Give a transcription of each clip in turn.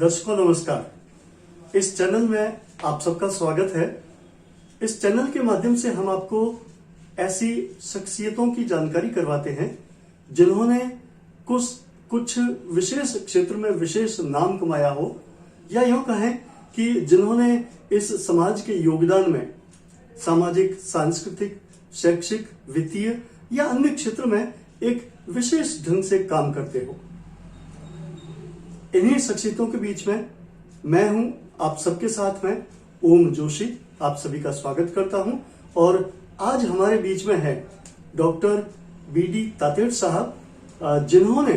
दर्शकों नमस्कार। इस चैनल में आप सबका स्वागत है। इस चैनल के माध्यम से हम आपको ऐसी शख्सियतों की जानकारी करवाते हैं जिन्होंने कुछ विशेष क्षेत्र में विशेष नाम कमाया हो, या यूं कहें कि जिन्होंने इस समाज के योगदान में सामाजिक, सांस्कृतिक, शैक्षिक, वित्तीय या अन्य क्षेत्र में एक विशेष ढंग से काम करते हो। इन्हीं शख्सियतों के बीच में मैं हूं आप सबके साथ में ओम जोशी, आप सभी का स्वागत करता हूं। और आज हमारे बीच में है डॉक्टर बीडी तातेड़ साहब, जिन्होंने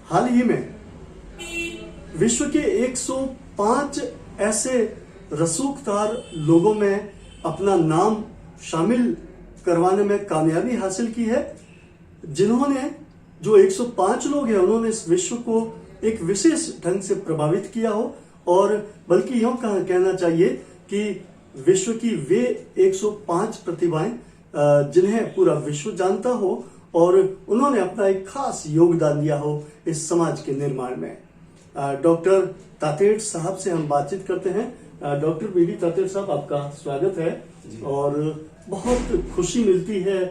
हाल ही में विश्व के 105 ऐसे रसूखदार लोगों में अपना नाम शामिल करवाने में कामयाबी हासिल की है, जिन्होंने जो 105 लोग हैं उन्होंने इस विश्व को एक विशेष ढंग से प्रभावित किया हो, और बल्कि यूं कहना चाहिए कि विश्व की वे 105 प्रतिभाएं जिन्हें पूरा विश्व जानता हो और उन्होंने अपना एक खास योगदान दिया हो इस समाज के निर्माण में। डॉक्टर तातेड़ साहब से हम बातचीत करते हैं। डॉक्टर बीडी तातेड़ साहब, आपका स्वागत है। और बहुत खुशी मिलती है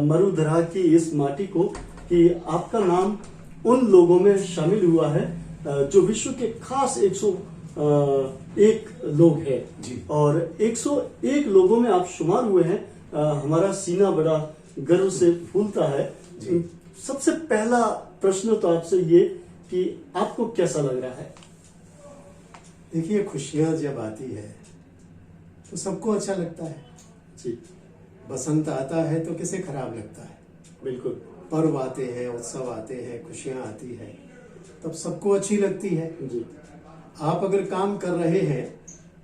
मरुधरा की इस माटी को कि आपका नाम उन लोगों में शामिल हुआ है जो विश्व के खास 101 लोग हैं, और 101 लोगों में आप शुमार हुए हैं। हमारा सीना बड़ा गर्व से फूलता है। सबसे पहला प्रश्न तो आपसे ये कि आपको कैसा लग रहा है? देखिए, खुशियां जब आती है तो सबको अच्छा लगता है जी। बसंत आता है तो किसे खराब लगता है? बिल्कुल। पर्व आते हैं, उत्सव आते हैं, खुशियां आती है, तब सबको अच्छी लगती है जी। आप अगर काम कर रहे हैं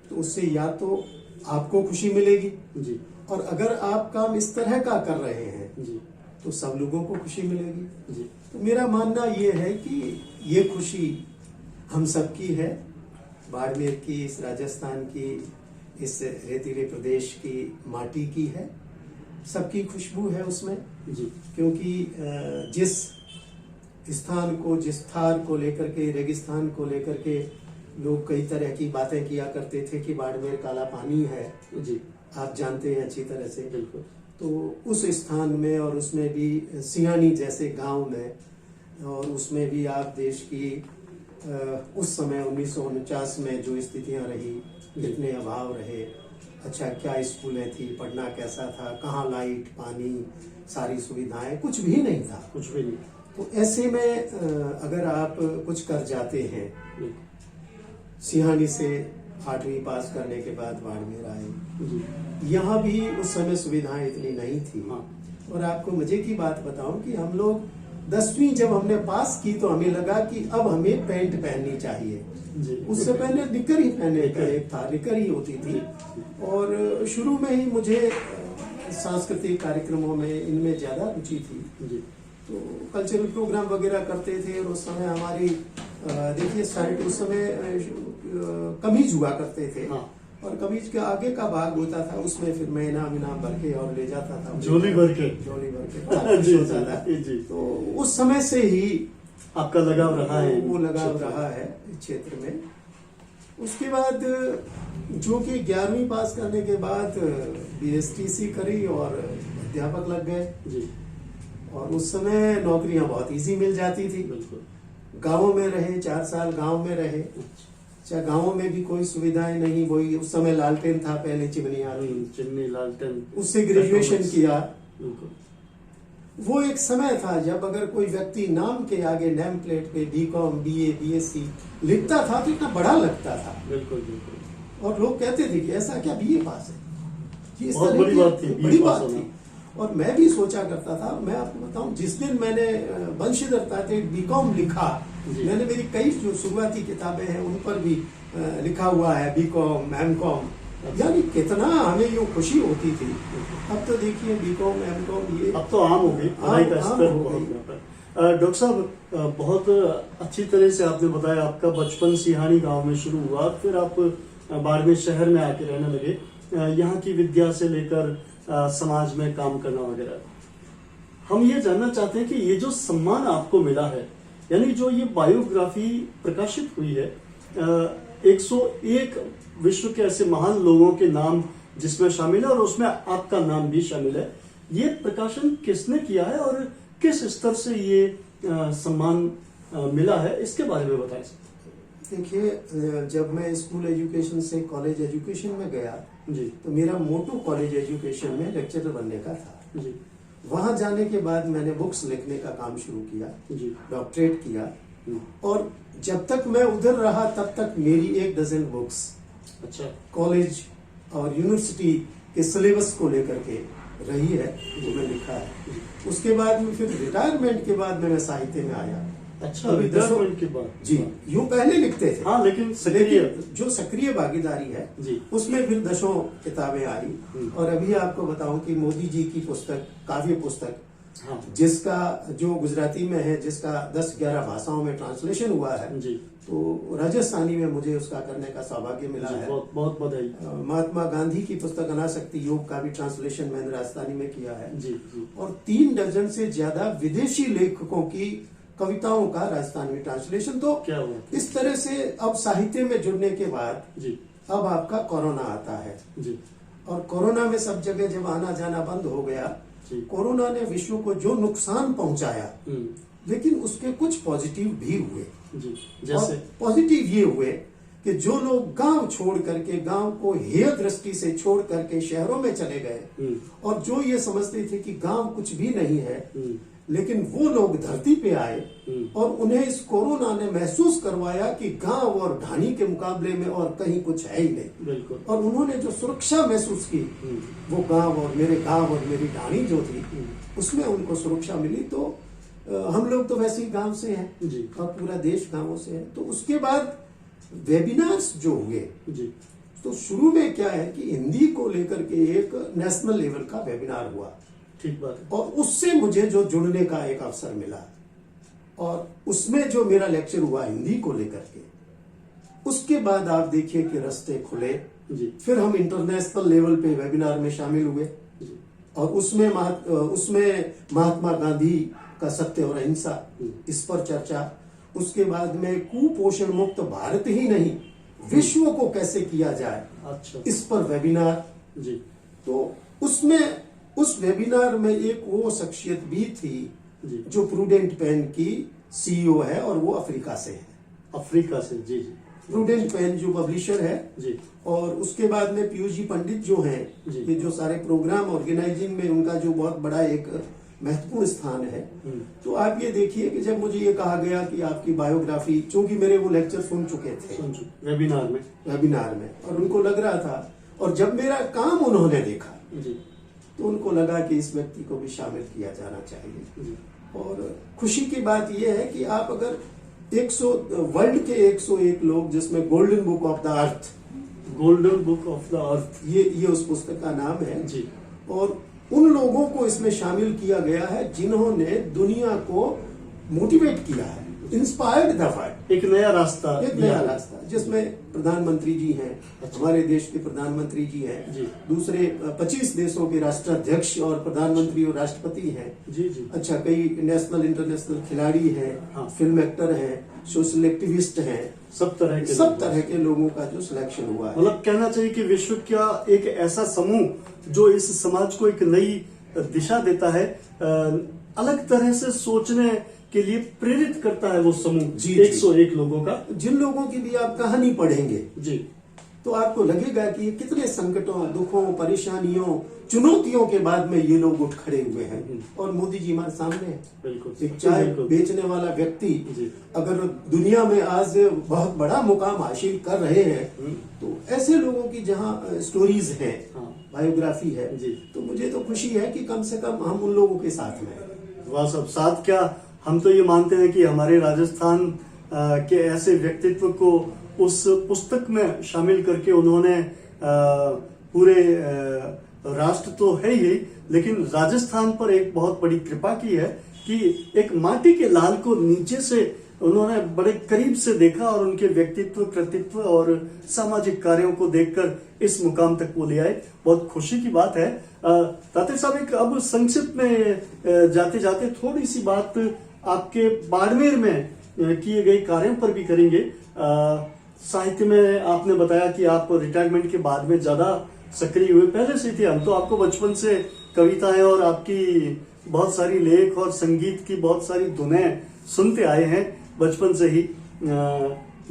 तो उससे या तो आपको खुशी मिलेगी जी। और अगर आप काम इस तरह का कर रहे हैं जी। तो सब लोगों को खुशी मिलेगी। जी। तो मेरा मानना ये है कि ये खुशी हम सबकी है। बाड़मेर की, इस राजस्थान की, इस रेतीले प्रदेश की माटी की है, सबकी खुशबू है उसमें जी। क्योंकि जिस स्थान को, जिस थार को लेकर के, रेगिस्तान को लेकर के लोग कई तरह की बातें किया करते थे कि बाड़मेर काला पानी है, जी। आप जानते हैं अच्छी तरह से। बिल्कुल। तो उस स्थान में और उसमें भी सियानी जैसे गांव में, और उसमें भी आप देश की उस समय 1949 में जो स्थितियां रही, कितने अभाव रहे, अच्छा क्या स्कूलें थी, पढ़ना कैसा था, कहाँ लाइट, पानी, सारी सुविधाएं, कुछ भी नहीं था। कुछ भी नहीं। तो ऐसे में अगर आप कुछ कर जाते हैं, सिहानी से 8वीं पास करने के बाद बाड़मेर आए, यहाँ भी उस समय सुविधाएं इतनी नहीं थी। हाँ। और आपको मजे की बात बताऊं कि हम लोग 10वीं जब हमने पास की तो हमें लगा कि अब हमें पैंट पहननी चाहिए। उससे पहले निकर ही पहने का एक था, निकर ही होती थी। और शुरू में ही मुझे सांस्कृतिक कार्यक्रमों में इनमें ज्यादा रुचि थी। तो कल्चरल प्रोग्राम वगैरह करते थे, और उस समय हमारी देखिए साइड उस समय कमीज हुआ करते थे। हाँ। और कमीज के आगे का भाग होता था, उसमें फिर मैं इनाम भर के और ले जाता था, झोली भर के जी, होता था। जी। तो उस समय से ही आपका लगाव रहा है, वो लगाव रहा है इस क्षेत्र में। उसके बाद जो कि 11वीं पास करने के बाद BSTC करी और अध्यापक लग गए जी। और उस समय नौकरियां बहुत इजी मिल जाती थी। बिल्कुल। गाँवों में रहे, 4 साल गाँव में रहे। अच्छा, गाँवों में भी कोई सुविधाएं नहीं, वही उस समय लालटेन था, पहले चिमनी लालटेन, उससे ग्रेजुएशन किया। बिल्कुल। वो एक समय था जब अगर कोई व्यक्ति नाम के आगे नेम प्लेट पे BCom, BA, BSc लिखता था तो इतना बड़ा लगता था। बिल्कुल बिल्कुल। और लोग कहते थे कि ऐसा क्या BA पास है, ये बहुत बड़ी बात थी, बड़ी बात थी। और मैं भी सोचा करता था। मैं आपको बताऊं, जिस दिन मैंने बंशीधर तातेड़ BCom लिखा, मैंने मेरी कई जो शुरुआती किताबें हैं उन पर भी लिखा हुआ है BCom, MCom, यानी कितना हमें यूँ खुशी होती थी। अब तो देखिए BCom, MCom ये अब तो आम हो गई, पढ़ाई का स्तर हो गई। डॉक्टर साहब, बहुत अच्छी तरह से आपने बताया आपका बचपन सिहानी गांव में शुरू हुआ, फिर आप बाड़मेर शहर में आके रहने लगे, यहाँ की विद्या से लेकर समाज में काम करना वगैरह। हम ये जानना चाहते हैं कि ये जो सम्मान आपको मिला है, यानी जो ये बायोग्राफी प्रकाशित हुई है, 101 विश्व के ऐसे महान लोगों के नाम जिसमें शामिल है और उसमें आपका नाम भी शामिल है। ये प्रकाशन किसने किया है और किस स्तर से ये सम्मान मिला है, इसके बारे में बताएं। देखिए, जब मैं स्कूल एजुकेशन से कॉलेज एजुकेशन में गया जी, तो मेरा मोटो कॉलेज एजुकेशन में लेक्चरर बनने का था जी, वहां जाने के बाद मैंने बुक्स लिखने का काम शुरू किया, जी, डॉक्टरेट किया, और जब तक मैं उधर रहा तब तक मेरी 1 डजन बुक्स अच्छा, कॉलेज और यूनिवर्सिटी के सिलेबस को लेकर के रही है, जो मैं लिखा है। उसके बाद में फिर रिटायरमेंट के बाद में मैं साहित्य में आया। अच्छा, अभी रिटायरमेंट के बाद जी, यूं पहले लिखते थे, हाँ, लेकिन सक्रिय जो सक्रिय भागीदारी है जी, उसमें फिर दसों किताबें आई। और अभी आपको बताऊं कि मोदी जी की पुस्तक, काव्य पुस्तक, हाँ, जिसका जो गुजराती में है, जिसका 10-11 भाषाओं में ट्रांसलेशन हुआ है, जी, तो राजस्थानी में मुझे उसका करने का सौभाग्य मिला जी, है। बहुत बहुत बधाई। महात्मा गांधी की पुस्तक अनासक्ति योग का भी ट्रांसलेशन मैंने राजस्थानी में किया है। जी, जी, और 3 डजन से ज्यादा विदेशी लेखकों की कविताओं का राजस्थानी में ट्रांसलेशन। तो क्या हुआ? इस तरह से अब साहित्य में जुड़ने के बाद जी, अब आपका कोरोना आता है, जी, और कोरोना में सब जगह जब आना जाना बंद हो गया, जी, कोरोना ने विश्व को जो नुकसान पहुंचाया, लेकिन उसके कुछ पॉजिटिव भी हुए। जी, जैसे पॉजिटिव ये हुए कि जो लोग गांव छोड़ करके, गांव को हेय दृष्टि से छोड़ करके शहरों में चले गए, और जो ये समझते थे कि गांव कुछ भी नहीं है, लेकिन वो लोग धरती पे आए और उन्हें इस कोरोना ने महसूस करवाया कि गांव और ढाणी के मुकाबले में और कहीं कुछ है ही नहीं। बिल्कुल। और उन्होंने जो सुरक्षा महसूस की, वो गांव और मेरी ढाणी जो थी, उसमें उनको सुरक्षा मिली। तो हम लोग तो वैसे ही गांव से हैं जी, और पूरा देश गांवों से है। तो उसके बाद वेबिनार्स जो हुए, जी, तो शुरू में क्या है कि हिंदी को लेकर के एक नेशनल लेवल का वेबिनार हुआ, ठीक बात है। और उससे मुझे जो जुड़ने का एक अवसर मिला, और उसमें जो मेरा लेक्चर हुआ हिंदी को लेकर के, उसके बाद आप देखिए कि रास्ते खुले। जी, फिर हम इंटरनेशनल लेवल पे वेबिनार में शामिल हुए, जी, और उसमें महात्मा गांधी का सत्य और अहिंसा, इस पर चर्चा। उसके बाद में कुपोषण मुक्त भारत ही नहीं, विश्व को कैसे किया जाए, अच्छा, इस पर वेबिनार। जी, तो उसमें उस वेबिनार में एक वो शख्सियत भी थी जी, जो प्रूडेंट पेन की सीईओ है, और वो अफ्रीका से है। अफ्रीका से, जी, जी, प्रूडेंट पेन जो पब्लिशर है, जी, और उसके बाद में पीयूष जी पंडित जो हैं, जी। ये जो सारे प्रोग्राम ऑर्गेनाइजिंग में उनका जो बहुत बड़ा एक महत्वपूर्ण स्थान है। तो आप ये देखिए कि जब मुझे ये कहा गया कि आपकी बायोग्राफी, चूंकि मेरे वो लेक्चर सुन चुके थे वेबिनार में, और उनको लग रहा था, और जब मेरा काम उन्होंने देखा, जी, तो उनको लगा कि इस व्यक्ति को भी शामिल किया जाना चाहिए। जी, और खुशी की बात यह है कि आप अगर वर्ल्ड के 101 लोग, जिसमें golden book of the earth, golden book of the earth, ये उस पुस्तक का नाम है जी, और उन लोगों को इसमें शामिल किया गया है जिन्होंने दुनिया को मोटिवेट किया है, इंस्पायर्ड द वर्ल्ड, एक नया रास्ता, जिसमें प्रधानमंत्री जी हैं, अच्छा। हमारे देश के प्रधानमंत्री जी हैं, जी, दूसरे 25 देशों के राष्ट्राध्यक्ष और प्रधानमंत्री और राष्ट्रपति हैं, जी, जी, अच्छा, कई नेशनल इंटरनेशनल खिलाड़ी हैं, हाँ। फिल्म एक्टर हैं, सोशल एक्टिविस्ट हैं, सब तरह के लोगों का जो सिलेक्शन हुआ है। मतलब कहना चाहिए कि विश्व का एक ऐसा समूह जो इस समाज को एक नई दिशा देता है, अलग तरह से सोचने के लिए प्रेरित करता है वो समूह, जी, 101 लोगों का। जिन लोगों की भी आप कहानी पढ़ेंगे, जी, तो आपको लगेगा कि ये कितने संकटों, दुखों, परेशानियों, चुनौतियों के बाद में ये लोग उठ खड़े हुए हैं, और मोदी जी हमारे सामने हैं। बिल्कुल। एक चाय बेचने वाला व्यक्ति जी, अगर दुनिया में आज बहुत बड़ा मुकाम हासिल कर रहे हैं, तो ऐसे लोगों की जहाँ स्टोरीज हैं, हाँ, बायोग्राफी है, जी, तो मुझे तो खुशी है कि कम से कम हम उन लोगों के साथ में हैं। वह सब साथ क्या, हम तो ये मानते हैं कि हमारे राजस्थान के ऐसे व्यक्तित्व को उस पुस्तक में शामिल करके उन्होंने पूरे राष्ट्र तो है ही, लेकिन राजस्थान पर एक बहुत बड़ी कृपा की है कि एक माटी के लाल को नीचे से उन्होंने बड़े करीब से देखा और उनके व्यक्तित्व, कृतित्व और सामाजिक कार्यों को देखकर इस मुकाम तक वो ले आए। बहुत खुशी की बात है। तातिर साहब, एक अब संक्षिप्त में जाते जाते थोड़ी सी बात आपके बाड़मेर में किए गए कार्यों पर भी करेंगे। साहित्य में आपने बताया कि आप रिटायरमेंट के बाद में ज्यादा सक्रिय हुए, पहले से थे। हम तो आपको बचपन से कविताएं और आपकी बहुत सारी लेख और संगीत की बहुत सारी धुनें सुनते आए हैं बचपन से ही।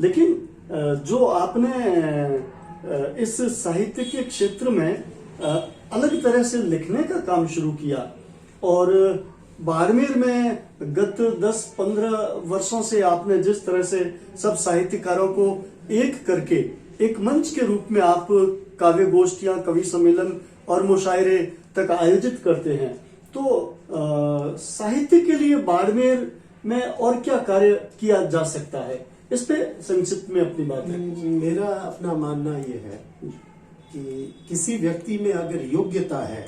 लेकिन जो आपने इस साहित्य के क्षेत्र में अलग तरह से लिखने का काम शुरू किया और बाड़मेर में गत 10-15 वर्षों से आपने जिस तरह से सब साहित्यकारों को एक करके एक मंच के रूप में आप काव्य गोष्ठियां, कवि सम्मेलन और मुशायरे तक आयोजित करते हैं, तो साहित्य के लिए बाड़मेर में और क्या कार्य किया जा सकता है, इस पे संक्षिप्त में अपनी बात है। मेरा अपना मानना ये है कि किसी व्यक्ति में अगर योग्यता है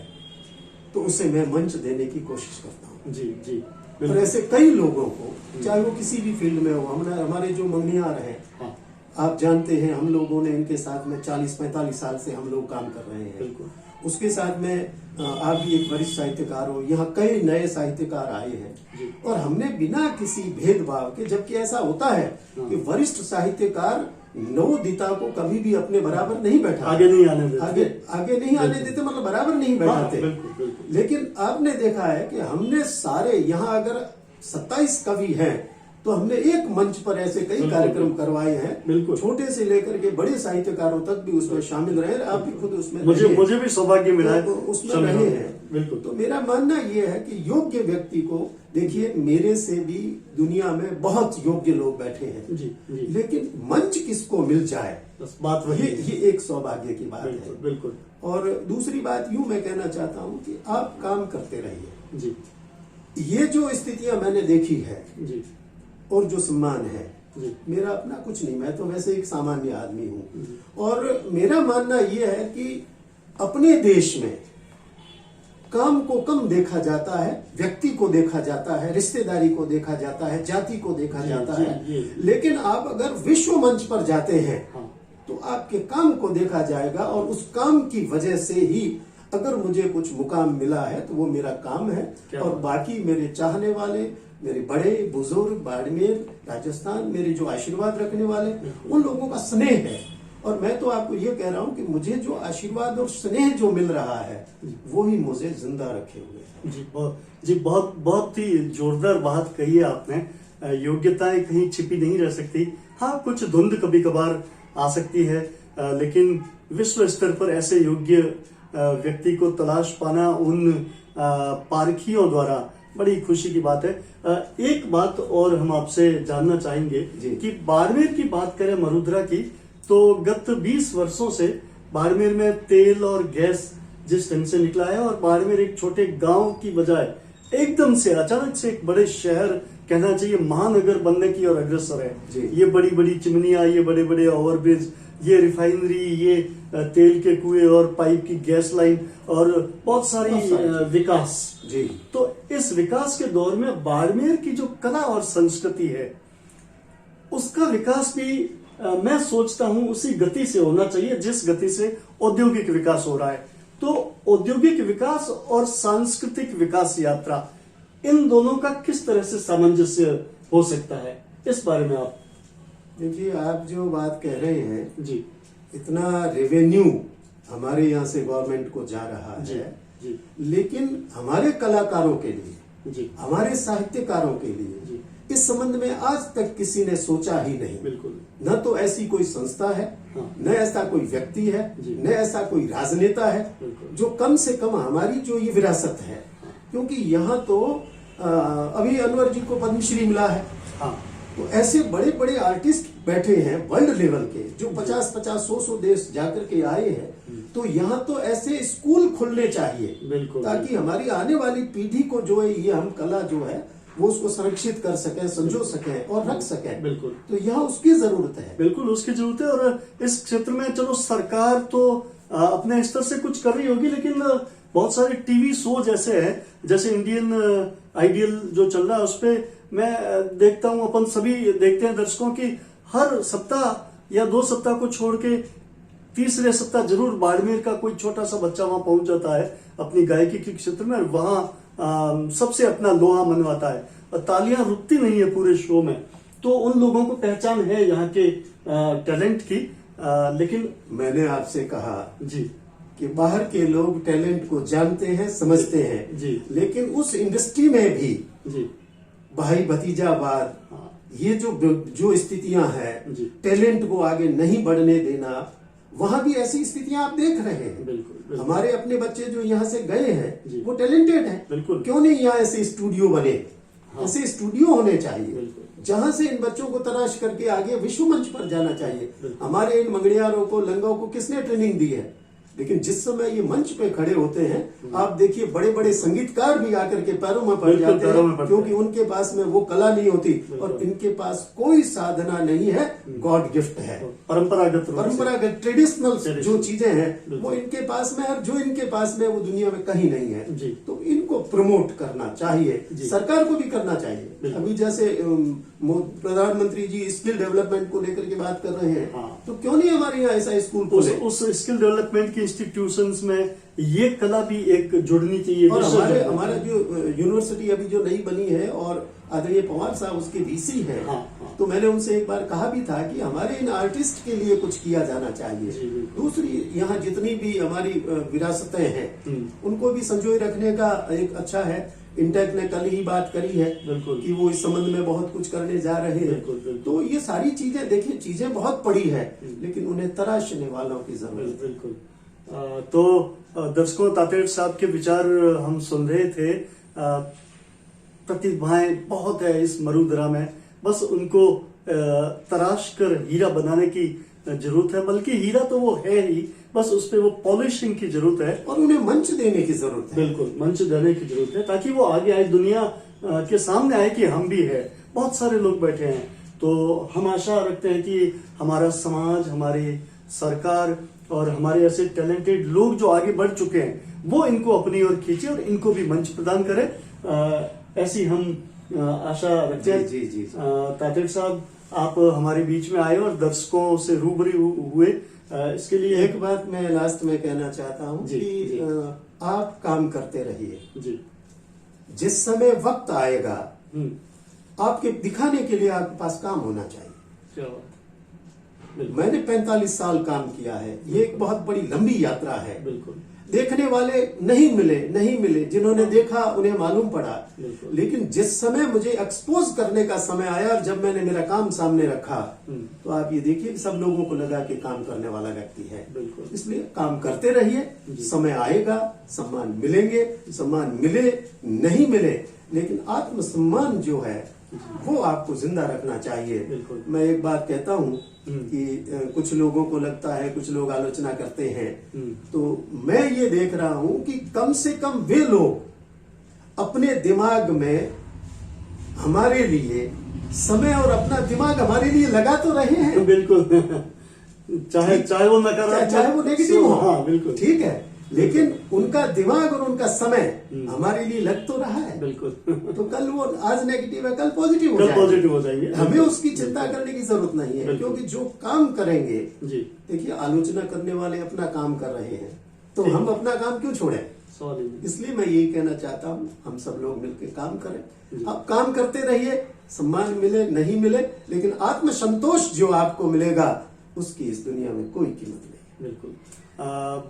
तो उसे मैं मंच देने की कोशिश करता हूँ। जी जी, और ऐसे कई लोगों को, चाहे वो किसी भी फील्ड में हो, हमारे जो मंगनियार हैं, हाँ, आप जानते हैं हम लोगों ने इनके साथ में 40-45 साल से हम लोग काम कर रहे हैं। बिल्कुल। उसके साथ में आप भी एक वरिष्ठ साहित्यकार हो, यहाँ कई नए साहित्यकार आए हैं और हमने बिना किसी भेदभाव के, जबकि ऐसा होता है कि वरिष्ठ साहित्यकार नवोदिता को कभी भी अपने बराबर नहीं बैठा, आगे नहीं आने देते, आगे नहीं आने देते, मतलब बराबर नहीं बैठाते। बिल्कुल, बिल्कुल। लेकिन आपने देखा है कि हमने सारे यहाँ अगर 27 कवि हैं तो हमने एक मंच पर ऐसे कई कार्यक्रम करवाए हैं, बिल्कुल, छोटे से लेकर के बड़े साहित्यकारों तक भी उसमें शामिल रहे। आप भी खुद उसमें मुझे भी सौभाग्य मिला है, तो उसमें रहे हैं। बिल्कुल। तो मेरा मानना ये है कि योग्य व्यक्ति को, देखिए मेरे से भी दुनिया में बहुत योग्य लोग बैठे हैं, जी, जी। लेकिन मंच किसको मिल जाए, बस बात वही ये एक सौभाग्य की बात है। बिल्कुल। और दूसरी बात यूं मैं कहना चाहता हूं कि आप काम करते रहिए। जी। ये जो स्थितियां मैंने देखी है जी, और जो सम्मान है, जी, मेरा अपना कुछ नहीं, मैं तो वैसे एक सामान्य आदमी हूं। और मेरा मानना यह है कि अपने देश में काम को कम देखा जाता है, व्यक्ति को देखा जाता है, रिश्तेदारी को देखा जाता है, जाति को देखा जाता है। लेकिन आप अगर विश्व मंच पर जाते हैं तो आपके काम को देखा जाएगा और उस काम की वजह से ही अगर मुझे कुछ मुकाम मिला है तो वो मेरा काम है। और बाकी मेरे चाहने वाले, मेरे बड़े बुजुर्ग, बाड़मेर, राजस्थान, मेरे जो आशीर्वाद रखने वाले, उन लोगों का स्नेह है। और मैं तो आपको ये कह रहा हूं कि मुझे जो आशीर्वाद और स्नेह जो मिल रहा है वो ही मुझे जिंदा रखे हुए है। जी, बहुत ही जोरदार बात कही है आपने। योग्यताएं कहीं छिपी नहीं रह सकती। हाँ, कुछ धुंध कभी कभार आ सकती है, लेकिन विश्व स्तर पर ऐसे योग्य व्यक्ति को तलाश पाना उन पारखियों द्वारा बड़ी खुशी की बात है। एक बात और हम आपसे जानना चाहेंगे कि बाड़मेर की बात करें, मरुधरा की, तो गत 20 वर्षों से बाड़मेर में तेल और गैस जिस ढंग से निकला है और बाड़मेर एक छोटे गांव की बजाय एकदम से अचानक से एक बड़े शहर, कहना चाहिए महानगर बनने की ओर अग्रसर है। ये बड़ी बड़ी चिमनियां, ये बड़े बड़े ओवरब्रिज, ये रिफाइनरी, ये तेल के कुएं और पाइप की गैस लाइन और बहुत सारी विकास। जी। तो इस विकास के दौर में बाड़मेर की जो कला और संस्कृति है उसका विकास भी मैं सोचता हूं उसी गति से होना चाहिए जिस गति से औद्योगिक विकास हो रहा है। तो औद्योगिक विकास और सांस्कृतिक विकास यात्रा, इन दोनों का किस तरह से सामंजस्य हो सकता है, इस बारे में आप। देखिए, आप जो बात कह रहे हैं, जी, इतना रेवेन्यू हमारे यहाँ से गवर्नमेंट को जा रहा जी, है, जी, लेकिन हमारे कलाकारों के लिए, जी, हमारे साहित्यकारों के लिए जी, इस संबंध में आज तक किसी ने सोचा ही नहीं। बिल्कुल। न तो ऐसी कोई संस्था है, न ऐसा कोई व्यक्ति है, न ऐसा कोई राजनेता है जो कम से कम हमारी जो ये विरासत है, क्योंकि यहाँ तो अभी अनवर जी को पद्मश्री मिला है। हाँ। तो ऐसे बड़े बड़े आर्टिस्ट बैठे हैं वर्ल्ड लेवल के, जो 50-50, 100-100 देश जाकर के आए हैं। तो यहाँ तो ऐसे स्कूल खुलने चाहिए, बिल्कुल, ताकि हमारी आने वाली पीढ़ी को जो है ये हम कला जो है वो उसको संरक्षित कर सकें, संजो सकें और रख सकें। बिल्कुल। तो यहाँ उसकी जरूरत है। बिल्कुल उसकी जरूरत है। और इस क्षेत्र में चलो सरकार तो अपने स्तर से कुछ कर रही होगी, लेकिन बहुत सारे टीवी शो जैसे हैं, जैसे इंडियन आइडियल जो चल रहा है, उस पर मैं देखता हूं, अपन सभी देखते हैं दर्शकों की, हर सप्ताह या 2 सप्ताह को छोड़ के तीसरे सप्ताह जरूर बाड़मेर का कोई छोटा सा बच्चा वहां पहुंच जाता है अपनी गायकी के क्षेत्र में, वहां सबसे अपना लोहा मनवाता है और तालियां रुकती नहीं है पूरे शो में। तो उन लोगों को पहचान है यहाँ के टैलेंट की। लेकिन मैंने आपसे कहा जी कि बाहर के लोग टैलेंट को जानते हैं, समझते हैं जी, लेकिन उस इंडस्ट्री में भी जी भाई भतीजावाद, हाँ, ये जो स्थितियां हैं, जी। टैलेंट को आगे नहीं बढ़ने देना, वहां भी ऐसी स्थितियां आप देख रहे हैं। बिल्कुल। हमारे अपने बच्चे जो यहाँ से गए जी। हैं वो टैलेंटेड हैं। बिल्कुल। क्यों नहीं यहाँ ऐसे स्टूडियो बने? हाँ। ऐसे स्टूडियो होने चाहिए बिल्कुल। जहां से इन बच्चों को तलाश करके आगे विश्व मंच पर जाना चाहिए। बिल्कुल। हमारे इन मंगड़ियारों को, लंगाओं को किसने ट्रेनिंग दी है? लेकिन जिस समय ये मंच पे खड़े होते हैं, आप देखिए बड़े बड़े संगीतकार भी आकर के पैरों में पड़ बिल्कुल, जाते पैरों में हैं, पड़ते क्योंकि उनके पास में वो कला नहीं होती और बिल्कुल। इनके पास कोई साधना नहीं है, गॉड गिफ्ट है। परंपरागत रूप से। परंपरागत ट्रेडिशनल जो चीजें हैं बिल्कुल। वो इनके पास में, और जो इनके पास में वो दुनिया में कहीं नहीं है। जी। तो इनको प्रमोट करना चाहिए, जी। सरकार को भी करना चाहिए। बिल्कुल। अभी जैसे प्रधानमंत्री जी स्किल डेवलपमेंट को लेकर के बात कर रहे हैं, हाँ। तो क्यों नहीं हमारे यहाँ ऐसा स्कूल खोले? उस स्किल डेवलपमेंट की इंस्टीट्यूशंस में ये कला भी एक जुड़नी चाहिए। और विश्व हमारे जगत में। हमारा जो यूनिवर्सिटी अभी जो नई बनी है और आदरणीय पवार साहब उसके वीसी हैं, हाँ, हाँ। तो मैंने उनसे एक बार कहा भी था कि हमारे इन आर्टिस्ट के लिए कुछ किया जाना चाहिए। जी, बिल्कुल। दूसरी, यहाँ जितनी भी हमारी विरासतें हैं उनको भी संजोए रखने का एक अच्छा है। इंटेक ने कल ही बात करी है बिल्कुल। कि वो इस संबंध में बहुत कुछ करने जा रहे हैं। बिल्कुल, बिल्कुल। तो ये सारी चीजें, देखिए चीजें बहुत पड़ी है, लेकिन उन्हें तराशने वालों की जरूरत है। बिल्कुल। तो दर्शकों, तातेड़ साहब के विचार हम सुन रहे थे। प्रतिभाएं बहुत है इस मरुदरा में, बस उनको तराश कर हीरा बनाने की जरूरत है। बल्कि हीरा तो वो है ही, बस उस पे वो पॉलिशिंग की जरूरत है और उन्हें मंच देने की जरूरत है। बिल्कुल, मंच देने की जरूरत है, ताकि वो आगे आए, दुनिया के सामने आए कि हम भी है। बहुत सारे लोग बैठे हैं, तो हम आशा रखते हैं कि हमारा समाज, हमारी सरकार और हमारे ऐसे टैलेंटेड लोग जो आगे बढ़ चुके हैं, वो इनको अपनी ओर खींचे और इनको भी मंच प्रदान करें। ऐसी हम आशा रखते हैं। जी, जी, जी। तातेड़ साहब, आप हमारे बीच में आए और दर्शकों से रूबरू हुए, इसके लिए एक बात मैं लास्ट में कहना चाहता हूँ जी, कि जी। आप काम करते रहिए। जी। जिस समय वक्त आएगा, हम्म। आपके दिखाने के लिए आपके पास काम होना चाहिए। क्या बात। बिल्कुल। मैंने 45 साल काम किया है, ये एक बहुत बड़ी लंबी यात्रा है। बिल्कुल। देखने वाले नहीं मिले, जिन्होंने देखा उन्हें मालूम पड़ा। बिल्कुल। लेकिन जिस समय मुझे एक्सपोज करने का समय आया और जब मैंने मेरा काम सामने रखा, तो आप ये देखिए कि सब लोगों को लगा कि काम करने वाला व्यक्ति है। बिल्कुल। इसलिए काम करते रहिए, समय आएगा, सम्मान मिलेंगे, सम्मान मिले नहीं मिले, लेकिन आत्मसम्मान जो है वो आपको जिंदा रखना चाहिए। बिल्कुल। मैं एक बात कहता हूँ कि कुछ लोगों को लगता है, कुछ लोग आलोचना करते हैं, तो मैं ये देख रहा हूं कि कम से कम वे लोग अपने दिमाग में हमारे लिए समय और अपना दिमाग हमारे लिए लगा तो रहे हैं। बिल्कुल। चाहे वो नकारात्मक, चाहे वो नेगेटिव हो, हाँ, बिल्कुल। ठीक है, लेकिन उनका दिमाग और उनका समय हमारे लिए लग तो रहा है। बिल्कुल। तो कल वो आज नेगेटिव है, कल पॉजिटिव कल पॉजिटिव हो जाएंगे। हमें उसकी चिंता करने की जरूरत नहीं है, बिल्कुल। क्योंकि जो काम करेंगे, जी। देखिए आलोचना करने वाले अपना काम कर रहे हैं, तो हम अपना काम क्यों छोड़ें? सॉरी। इसलिए मैं यही कहना चाहता हूँ, हम सब लोग मिलकर काम करें। आप काम करते रहिए, सम्मान मिले नहीं मिले, लेकिन आत्मसंतोष जो आपको मिलेगा उसकी इस दुनिया में कोई कीमत नहीं। बिल्कुल।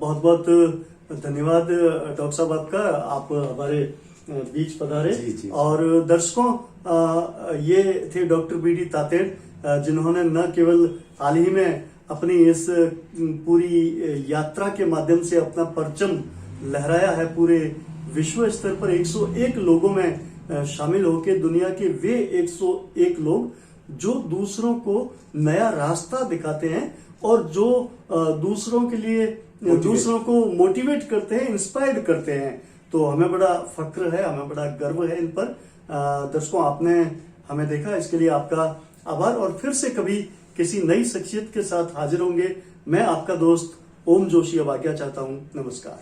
बहुत बहुत धन्यवाद डॉक्टर साहब आपका, आप हमारे बीच पधारे। जी, जी। और दर्शकों, ये थे डॉक्टर बीडी तातेड़, जिन्होंने न केवल हाल ही में अपनी इस पूरी यात्रा के माध्यम से अपना परचम लहराया है, पूरे विश्व स्तर पर 101 लोगों में शामिल होकर दुनिया के वे 101 लोग जो दूसरों को नया रास्ता दिखाते हैं और जो दूसरों के लिए, दूसरों को मोटिवेट करते हैं, इंस्पायर्ड करते हैं। तो हमें बड़ा फक्र है, हमें बड़ा गर्व है इन पर। दर्शकों, आपने हमें देखा, इसके लिए आपका आभार। और फिर से कभी किसी नई शख्सियत के साथ हाजिर होंगे। मैं आपका दोस्त ओम जोशी अब आज्ञा चाहता हूं। नमस्कार।